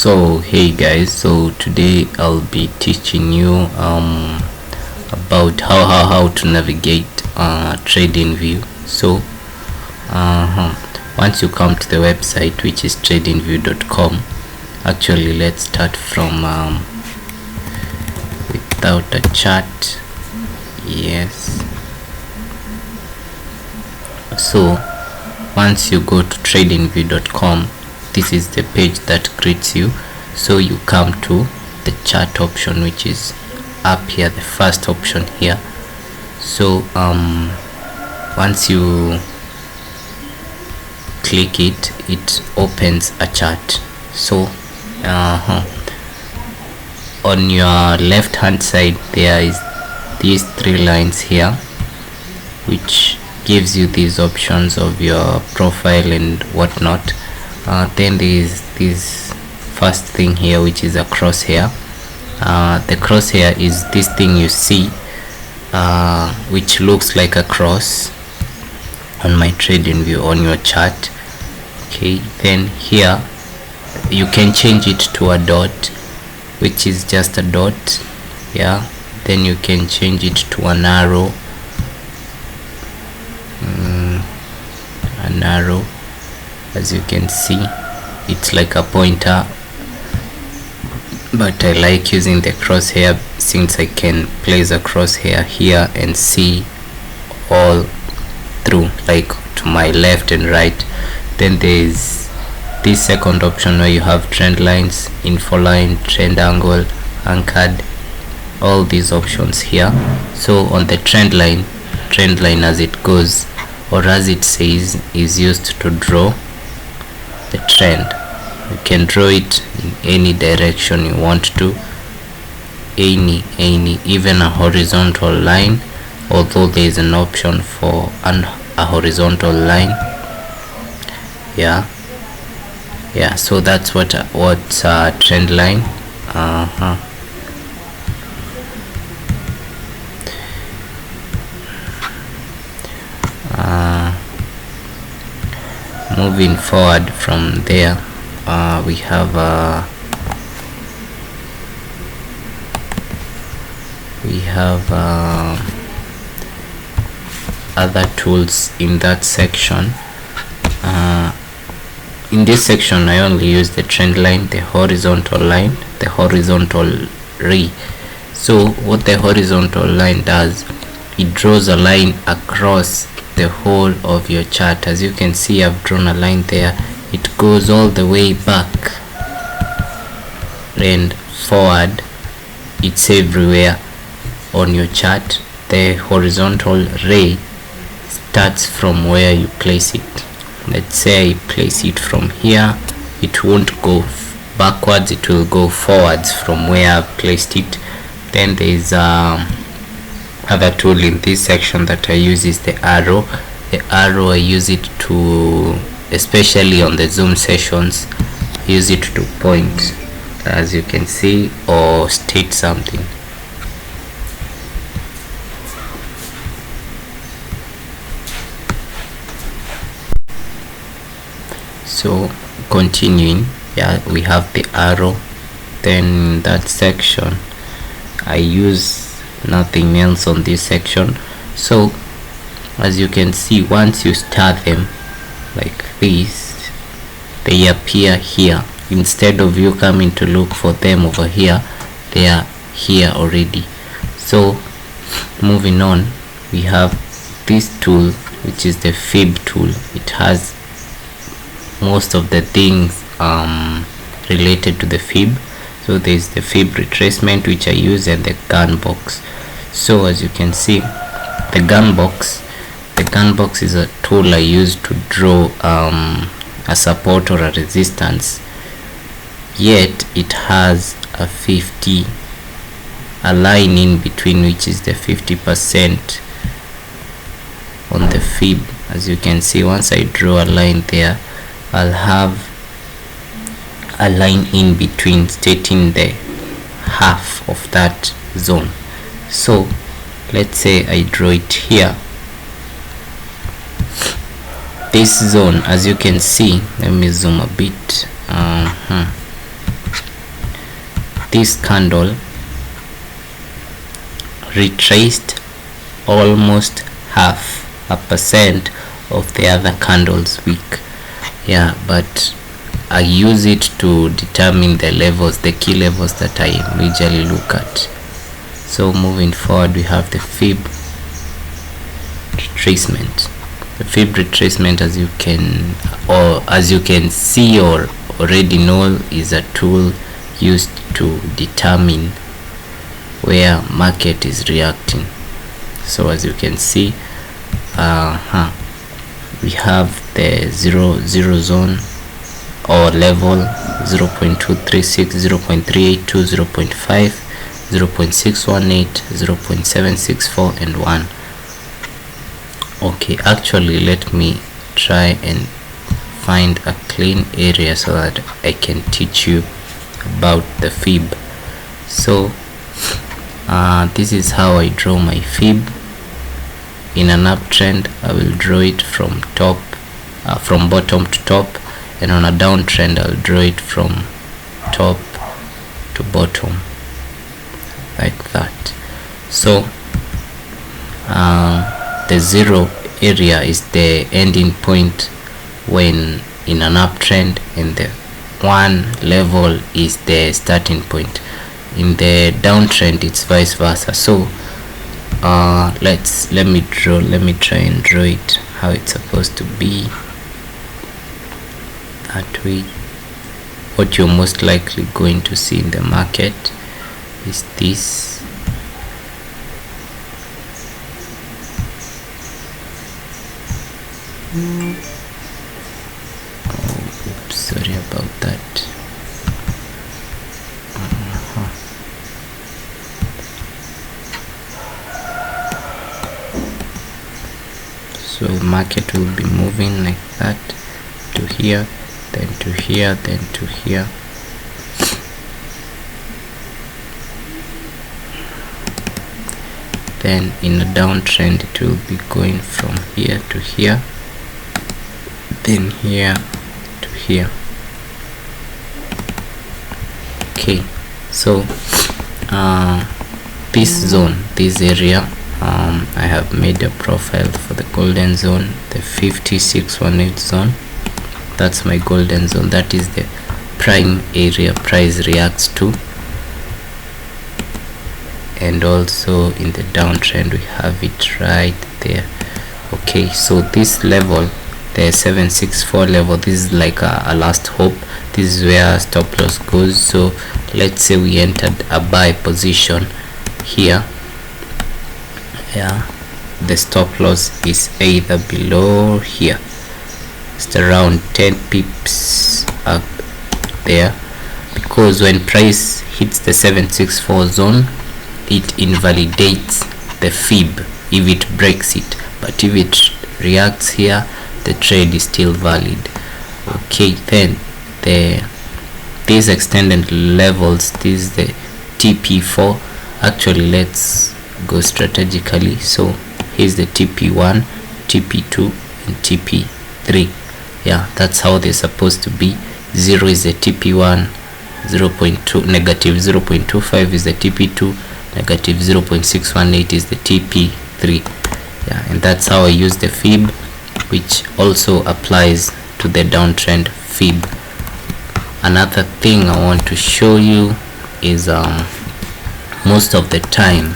So hey guys, so today I'll be teaching you about how to navigate TradingView. So once you come to the website, which is tradingview.com, actually let's start from without a chart. Yes, so once you go to tradingview.com, this is the page that greets you. So you come to the chart option, which is up here, the first option here. So once you click it, it opens a chart. So on your left hand side there is these three lines here, which gives you these options of your profile and whatnot. Then there is this first thing here, which is a crosshair. The crosshair is this thing you see, which looks like a cross on my TradingView on your chart. Okay, then here you can change it to a dot, which is just a dot. Yeah, then you can change it to an arrow, as you can see. It's like a pointer, but I like using the crosshair since I can place a crosshair here and see all through, like to my left and right. Then there is this second option where you have trend lines, info line, trend angle, anchored, all these options here. So on the trend line as it goes, or as it says, is used to draw the trend. You can draw it in any direction you want to, any even a horizontal line, although there is an option for a horizontal line. Yeah, so that's what trend line. Moving forward from there, we have other tools in that section. In this section I only use the trend line, the horizontal line, the horizontal ray. So what the horizontal line does, it draws a line across the whole of your chart. As you can see, I've drawn a line there. It goes all the way back and forward. It's everywhere on your chart. The horizontal ray starts from where you place it. Let's say I place it from here, it won't go backwards, it will go forwards from where I've placed it. Then there is other tool in this section that I use is the arrow. The arrow, I use it to, especially on the Zoom sessions, use it to point, as you can see, or state something. So continuing, yeah, we have the arrow. Then that section I use nothing else on this section. So as you can see, once you start them like this, they appear here. Instead of you coming to look for them over here, they are here already. So moving on, we have this tool, which is the fib tool. It has most of the things related to the fib. So there's the fib retracement, which I use, and the gun box. So as you can see, the gun box is a tool I use to draw a support or a resistance, yet it has a line in between, which is the 50% on the fib. As you can see, once I draw a line there, I'll have a line in between stating the half of that zone. So let's say I draw it here. This zone, as you can see, let me zoom a bit. this candle retraced almost 0.5% of the other candles week. Yeah, but I use it to determine the levels, the key levels that I majorly look at. So moving forward, we have the fib retracement. The fib retracement, as you can see or already know, is a tool used to determine where market is reacting. So as you can see, we have the 0 zone or level 0.236, 0.382, 0.5, 0.618, 0.764 and 1. Okay, actually let me try and find a clean area so that I can teach you about the fib. So this is how I draw my fib. In an uptrend, I will draw it from bottom to top, and on a downtrend I'll draw it from top to bottom, like that. So the 0 area is the ending point when in an uptrend, and the 1 level is the starting point. In the downtrend it's vice versa. So let me try and draw it how it's supposed to be. That way, what you're most likely going to see in the market is this. Oh, oops, sorry about that. So market will be moving like that, to here, then to here, then to here. Then in a downtrend it will be going from here to here, then here to here. Okay, so this zone, this area, I have made a profile for the golden zone, the 5618 zone. That's my golden zone. That is the prime area price reacts to. And also in the downtrend we have it right there. Okay, so this level, the 764 level, this is like a last hope. This is where stop loss goes. So let's say we entered a buy position here. Yeah, the stop loss is either below here, it's around 10 pips up there, because when price hits the 764 zone it invalidates the fib if it breaks it, but if it reacts here the trade is still valid. Okay, then these extended levels, this is the TP4. Actually, let's go strategically. So here's the TP1, TP2 and TP3. Yeah, that's how they're supposed to be. 0 is the TP1, 0.2 negative 0.25 is the TP2, negative 0.618 is the TP3. Yeah, and that's how I use the fib, which also applies to the downtrend fib. Another thing I want to show you is most of the time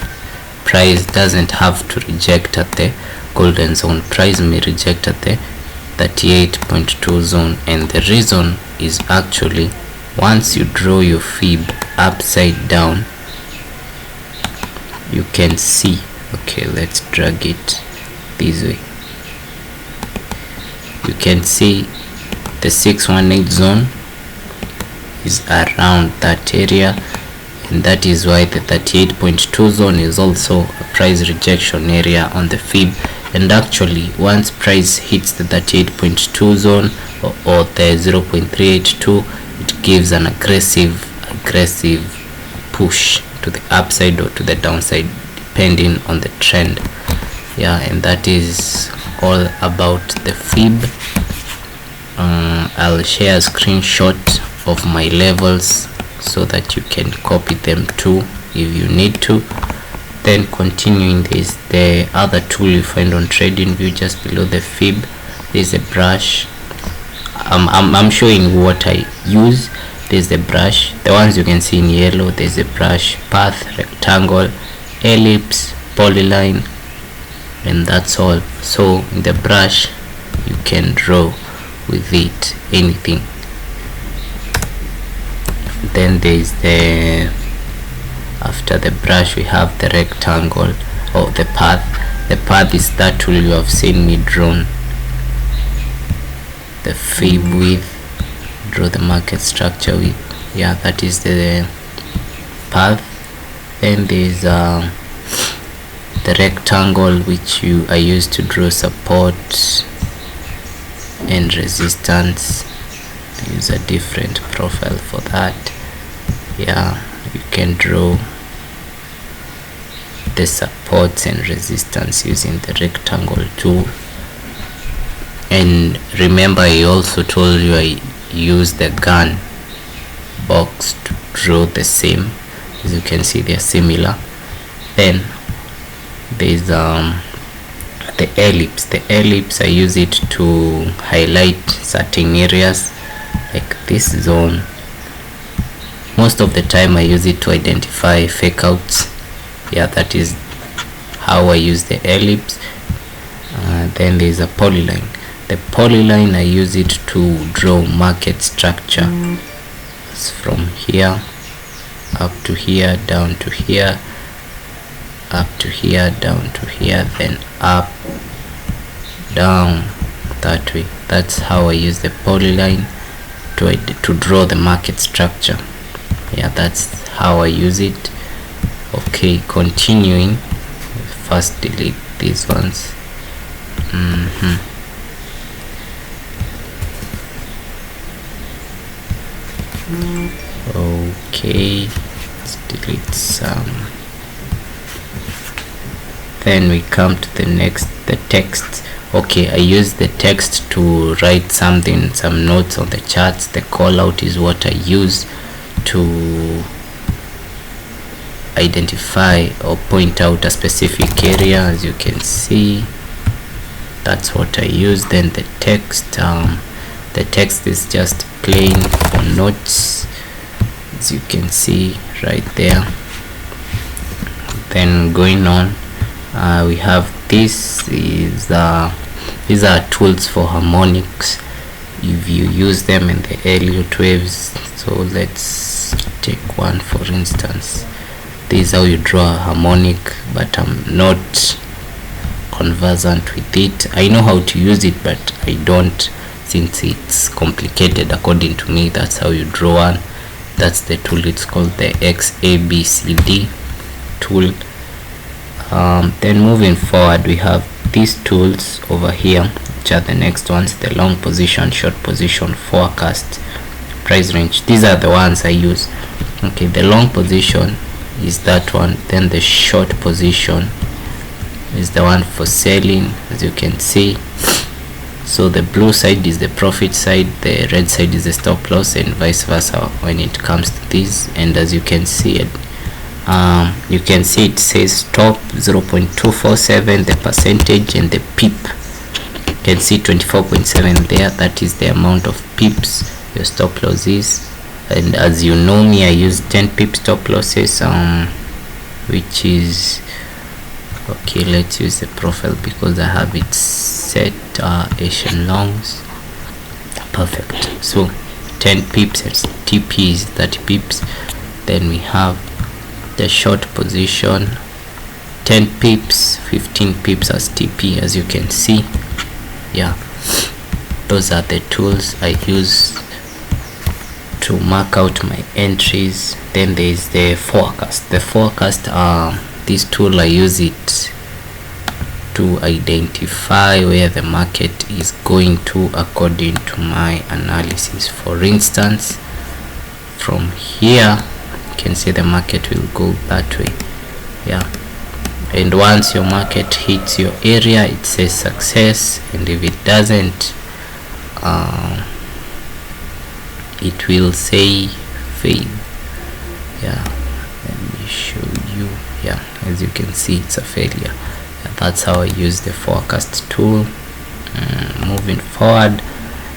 price doesn't have to reject at the golden zone. Price may reject at the 38.2 zone, and the reason is actually once you draw your fib upside down, you can see, okay, let's drag it this way, you can see the 618 zone is around that area, and that is why the 38.2 zone is also a price rejection area on the fib. And actually once price hits the 38.2 zone or the 0.382, it gives an aggressive push to the upside or to the downside depending on the trend. Yeah, and that is all about the fib. I'll share a screenshot of my levels so that you can copy them too if you need to. Then continuing, there's the other tool you find on TradingView just below the fib. There's a brush. I'm showing what I use. There's the brush, the ones you can see in yellow. There's a brush, path, rectangle, ellipse, polyline, and that's all. So in the brush you can draw with it anything. Then there's the, after the brush we have the rectangle or the path. The path is that tool you have seen me drawn the fib with, draw the market structure with. Yeah, that is the path. Then there's the rectangle, which I use to draw support and resistance. I use a different profile for that. Yeah, you can draw the supports and resistance using the rectangle tool. And remember, I also told you I use the gun box to draw the same. As you can see, they're similar. Then there's the ellipse. The ellipse, I use it to highlight certain areas like this zone. Most of the time I use it to identify fake outs. Yeah, that is how I use the ellipse. Then there's a polyline. The polyline, I use it to draw market structure. It's from here up to here, down to here, up to here, down to here, then up, down, that way. That's how I use the polyline to draw the market structure. Yeah, that's how I use it. Okay, continuing, first delete these ones. Okay, let's delete some. Then we come to the next, the text. Okay, I use the text to write something, some notes on the charts. The call out is what I use to identify or point out a specific area. As you can see, that's what I use. Then the text is just plain for notes, as you can see right there. Then going on, we have this is these are tools for harmonics if you use them in the Elliott waves. So let's take one for instance. This is how you draw a harmonic, but I'm not conversant with it. I know how to use it, but I don't, since it's complicated according to me. That's how you draw one. That's the tool. It's called the XABCD tool. Then moving forward, we have these tools over here, which are the next ones: the long position, short position, forecast, price range. These are the ones I use. Okay, the long position is that one. Then the short position is the one for selling, as you can see. So the blue side is the profit side, the red side is the stop loss, and vice versa when it comes to this. And as you can see it, it says stop 0.247, the percentage, and the pip. You can see 24.7 there. That is the amount of pips your stop loss is. And as you know me, I use 10 pip stop losses, which is okay. Let's use the profile because I have it set Asian longs. Perfect. So 10 pips and TP is 30 pips. Then we have the short position, 10 pips, 15 pips as TP, as you can see. Yeah, those are the tools I use to mark out my entries. Then there is the forecast. The forecast, this tool I use it to identify where the market is going to according to my analysis. For instance, from here you can see the market will go that way. Yeah, and once your market hits your area, it says success, and if it doesn't, it will say fail. As you can see, it's a failure. That's how I use the forecast tool. Moving forward,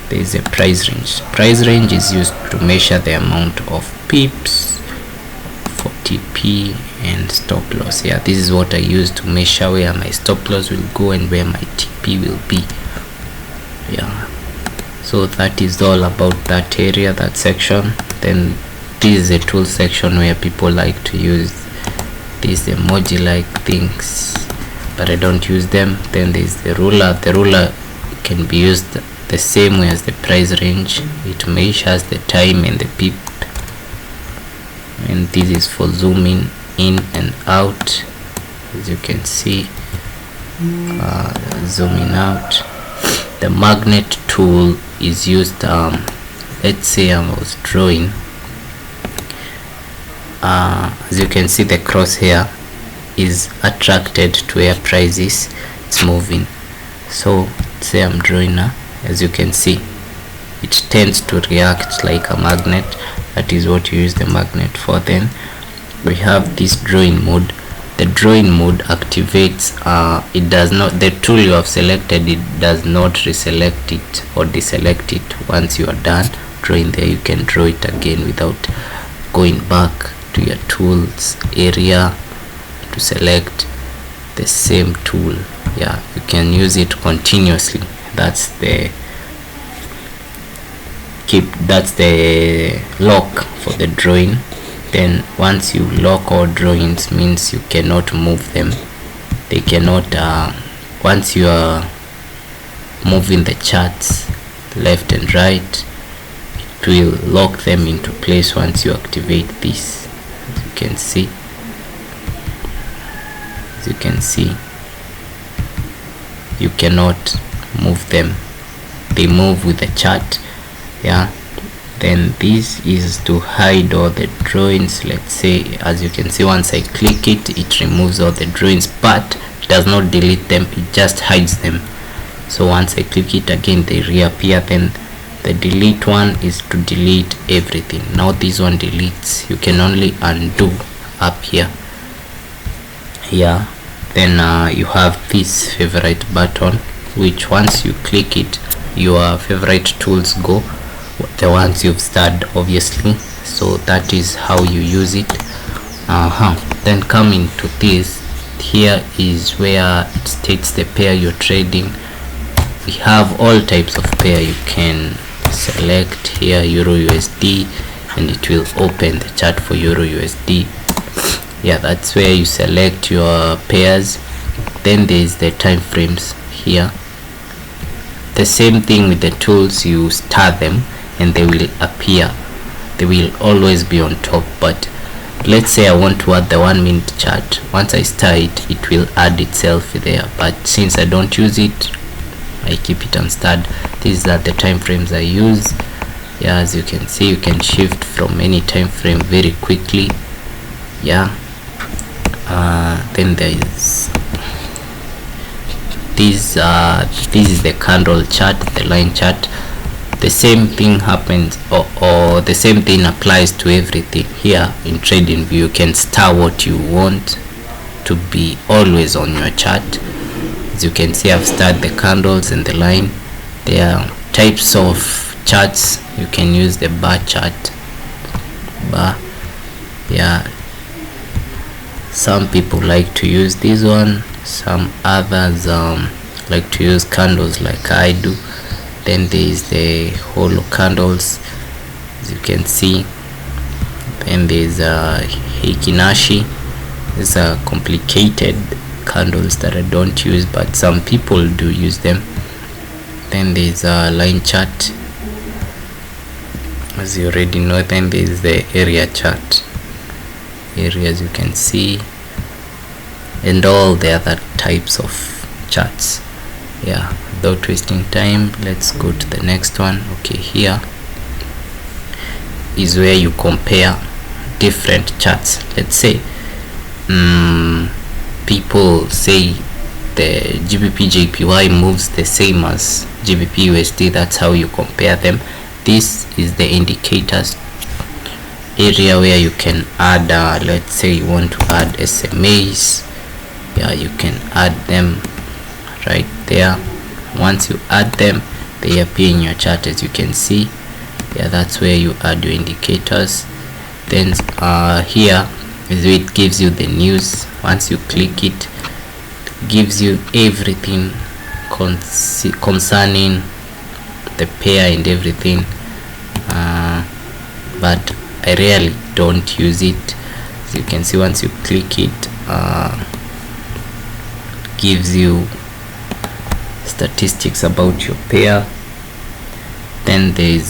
there is a price range. Price range is used to measure the amount of pips for TP and stop loss. Yeah, this is what I use to measure where my stop loss will go and where my TP will be. Yeah, so that is all about that area, that section. Then this is a tool section where people like to use these emoji like things, but I don't use them. Then there's the ruler. The ruler can be used the same way as the price range. It measures the time and the pip, and this is for zooming in and out. As you can see, zooming out. The magnet tool is used, let's say I was drawing, as you can see, the crosshair is attracted to where price is, it's moving. So say I'm drawing now, as you can see, it tends to react like a magnet. That is what you use the magnet for. Then we have this drawing mode. The drawing mode activates, it does not, the tool you have selected, it does not reselect it or deselect it. Once you are done drawing there, you can draw it again without going back to your tools area to select the same tool. Yeah, you can use it continuously. That's the lock for the drawing. Then once you lock all drawings, means you cannot move them. They cannot, once you are moving the charts left and right, it will lock them into place once you activate this. As you can see, you cannot move them, they move with the chart. Yeah, then this is to hide all the drawings. Let's say, as you can see, once I click it, it removes all the drawings, but does not delete them, it just hides them. So once I click it again, they reappear. Then the delete one is to delete everything. Now this one deletes, you can only undo up here. Yeah, then you have this favorite button, which once you click it, your favorite tools go, the ones you've started, obviously. So that is how you use it. Then coming to this, here is where it states the pair you're trading. We have all types of pair. You can select here Euro USD and it will open the chart for Euro USD. Yeah, that's where you select your pairs. Then there is the time frames here. The same thing with the tools, you start them and they will appear, they will always be on top. But let's say I want to add the 1 minute chart. Once I start it, it will add itself there, but since I don't use it, I keep it unstarred. These are the time frames I use. Yeah, as you can see, you can shift from any time frame very quickly. Yeah, then there is this is the candle chart, the line chart. The same thing happens, or the same thing applies to everything. Here in TradingView, you can star what you want to be always on your chart. As you can see, I've started the candles and the line. There are types of charts. You can use the bar chart, bar. Yeah, some people like to use this one, some others like to use candles like I do. Then there is the hollow candles, as you can see. Then there's Hikinashi. These are complicated candles that I don't use, but some people do use them. Then there's a line chart, as you already know. Then there's the area chart, areas you can see, and all the other types of charts. Yeah, without wasting time, let's go to the next one. Okay, here is where you compare different charts. Let's say people say the GBP JPY moves the same as GBP USD. That's how you compare them. This is the indicators area where you can add let's say you want to add SMAs. Yeah, you can add them right there. Once you add them, they appear in your chart, as you can see. Yeah, that's where you add your indicators. Then here is where it gives you the news. Once you click it, gives you everything concerning the pair and everything, but I rarely don't use it. As you can see, once you click it, gives you statistics about your pair. Then there's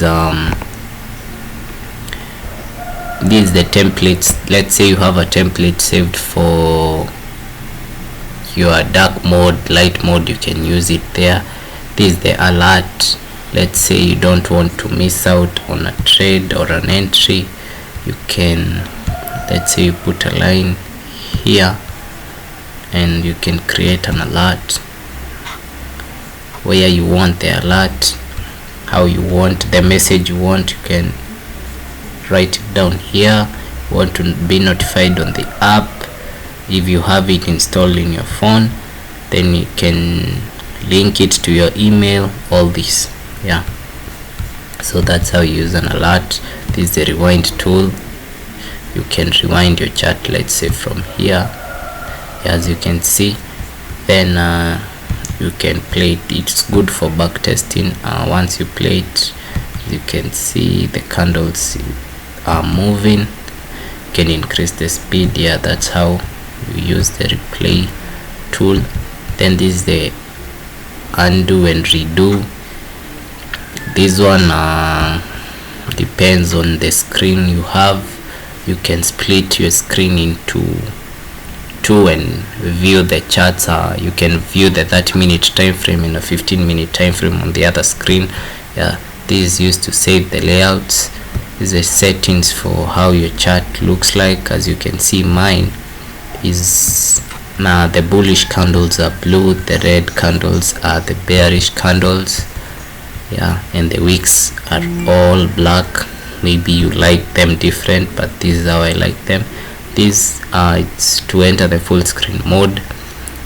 this is the templates. Let's say you have a template saved for your dark mode, light mode, you can use it there. This is the alert. Let's say you don't want to miss out on a trade or an entry, you can, let's say you put a line here and you can create an alert where you want the alert, how you want the message you want. You can write it down here. You want to be notified on the app. If you have it installed in your phone, then you can link it to your email, all this. Yeah, so that's how you use an alert. This is the rewind tool. You can rewind your chart, let's say from here, as you can see. Then you can play it. It's good for back testing. Once you play it, you can see the candles are moving. You can increase the speed. Yeah, that's how you use the replay tool. Then this is the undo and redo. This one depends on the screen you have. You can split your screen into two and view the charts. You can view the 30-minute time frame and a 15-minute time frame on the other screen. Yeah, this is used to save the layouts. These are settings for how your chart looks like. As you can see, mine is now the bullish candles are blue, the red candles are the bearish candles. Yeah, and the wicks are all black. Maybe you like them different, but this is how I like them. This it's to enter the full screen mode.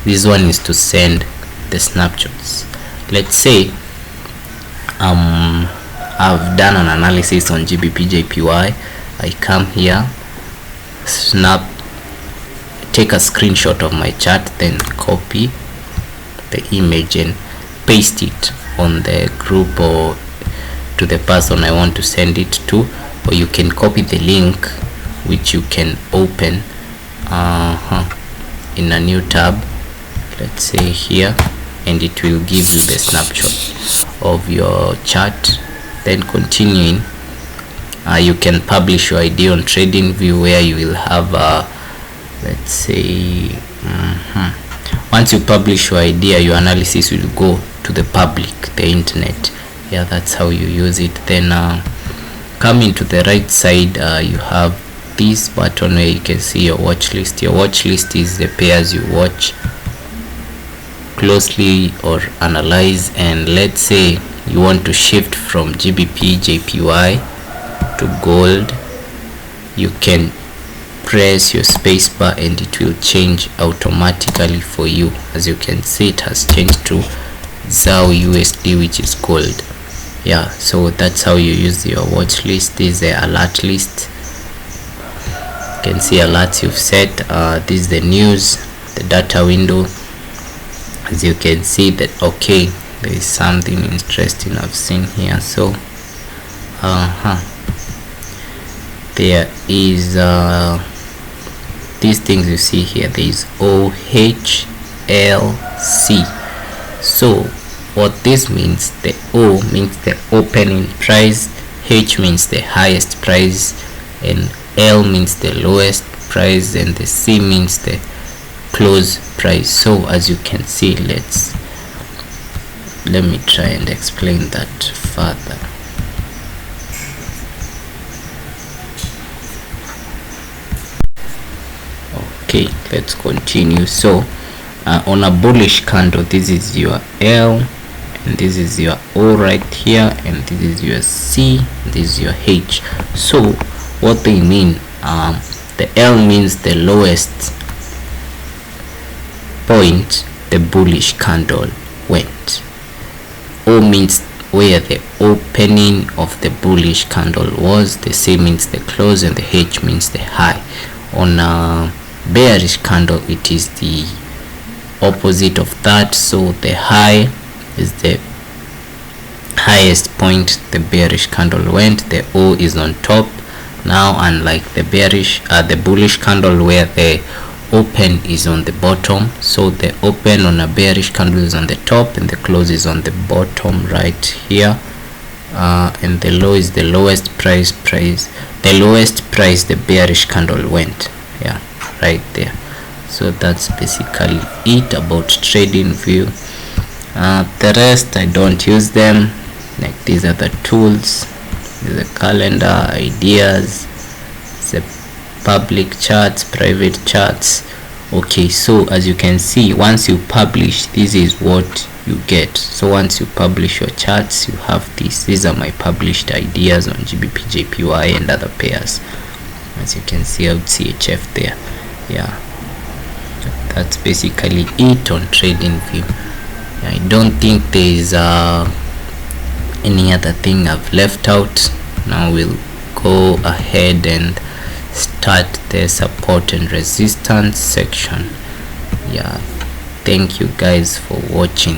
This one is to send the snapshots. Let's say I've done an analysis on GBP JPY. I come here, take a screenshot of my chart, then copy the image and paste it on the group or to the person I want to send it to. Or you can copy the link, which you can open in a new tab, let's say here, and it will give you the snapshot of your chart. Then continuing, you can publish your idea on TradingView, where you will have let's say once you publish your idea, your analysis will go to the public, the internet. Yeah, that's how you use it. Then coming to the right side, you have this button where you can see your watch list. Your watch list is the pairs you watch closely or analyze. And let's say you want to shift from GBP JPY to gold, you can press your spacebar and it will change automatically for you. As you can see, it has changed to ZAW USD, which is gold. Yeah, so that's how you use your watch list. This is the alert list. You can see alerts you've set. This is the news, the data window. As you can see that, okay, there is something interesting I've seen here. So there is these things you see here. There is OHLC. So what this means, the O means the opening price, H means the highest price, and L means the lowest price, and the C means the close price. So as you can see, let me try and explain that further. Okay, let's continue. So on a bullish candle, this is your L, and this is your O right here, and this is your C, this is your H. So what they mean. The L means the lowest point the bullish candle went. O means where the opening of the bullish candle was. The C means the close, and the H means the high. On a bearish candle, it is the opposite of that. So the high is the highest point the bearish candle went. The O is on top. Now, unlike the bullish candle where the open is on the bottom, so the open on a bearish candle is on the top and the close is on the bottom right here, and the low is the lowest price the lowest price the bearish candle went, yeah, right there. So that's basically it about TradingView. The rest I don't use them. Like, these are the tools, the calendar, ideas, the public charts, private charts. Okay, so as you can see, once you publish, this is what you get. So once you publish your charts, you have this. These are my published ideas on GBP, JPY and other pairs. As you can see, I would CHF there. Yeah, that's basically it on TradingView. I don't think there is any other thing I've left out. Now we'll go ahead and start the support and resistance section. Yeah, thank you guys for watching.